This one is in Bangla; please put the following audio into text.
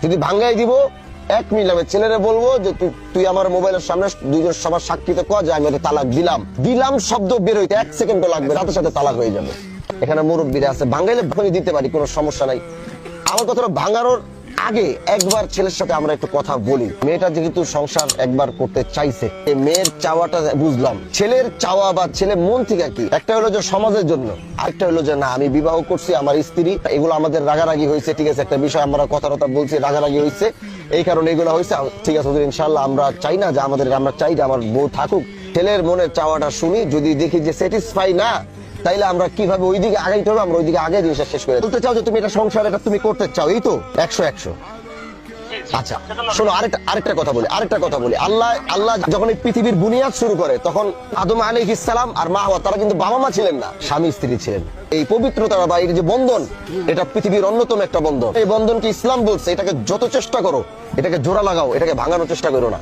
যদি ভাঙ্গাই দিব 1 মিনিট লাগবে। ছেলেরা বলবো যে তুই আমার মোবাইলের সামনে দুইজন সবার সাক্ষীতে কয় যে আমি ওকে তালাক দিলাম শব্দ বের হইতে 1 সেকেন্ডও লাগবে, সাথে সাথে তালাক হয়ে যাবে। এখানে মুরব্বীরা আছে, ভাঙ্গাইলে ভাঙিয়ে দিতে পারি, কোনো সমস্যা নাই। আমার কথাটা ভাঙানোর আগে একবার ছেলের সাথে আমরা একটু কথা বলি। মেয়েটা যেহেতু সংসার একবার করতে চাইছে, মেয়ের চাওয়াটা বুঝলাম। ছেলের চাওয়া বা ছেলের মন থেকে কি, একটা হলো যে সমাজের জন্য, আরেকটা হলো যে না আমি বিবাহ করছি, আমার স্ত্রী, এগুলো আমাদের রাগারাগি হয়েছে, ঠিক আছে, একটা বিষয় আমরা কথা বলছি, রাগারাগি হয়েছে, এই কারণে এগুলো হয়েছে, ঠিক আছে ইনশাল্লাহ আমরা চাই না যে আমরা চাই যে আমার বউ থাকুক। ছেলের মনের চাওয়াটা শুনি, যদি দেখি যে স্যাটিসফাই না, তাইলে আমরা কিভাবে ওইদিকে আগাইতে হবে, আমরা ওইদিকে আগে জিনিসটা শেষ করে বলতে চাও যে তুমি এটা সংসার, এটা তুমি করতে চাও, এই তো 100-100। আচ্ছা শোনো, আরেকটা কথা বলি। আল্লাহ যখন এই পৃথিবীর বুনিয়াদ শুরু করে, তখন আদম আলাইহিস সালাম আর মা হাওয়া, তারা কিন্তু বাবা মা ছিলেন না, স্বামী স্ত্রী ছিলেন। এই পবিত্রতা বা এই যে বন্ধন, এটা পৃথিবীর অন্যতম একটা বন্ধন। এই বন্ধনকে ইসলাম বলছে, এটাকে যত চেষ্টা করো, এটাকে জোড়া লাগাও, এটাকে ভাঙানোর চেষ্টা করো না।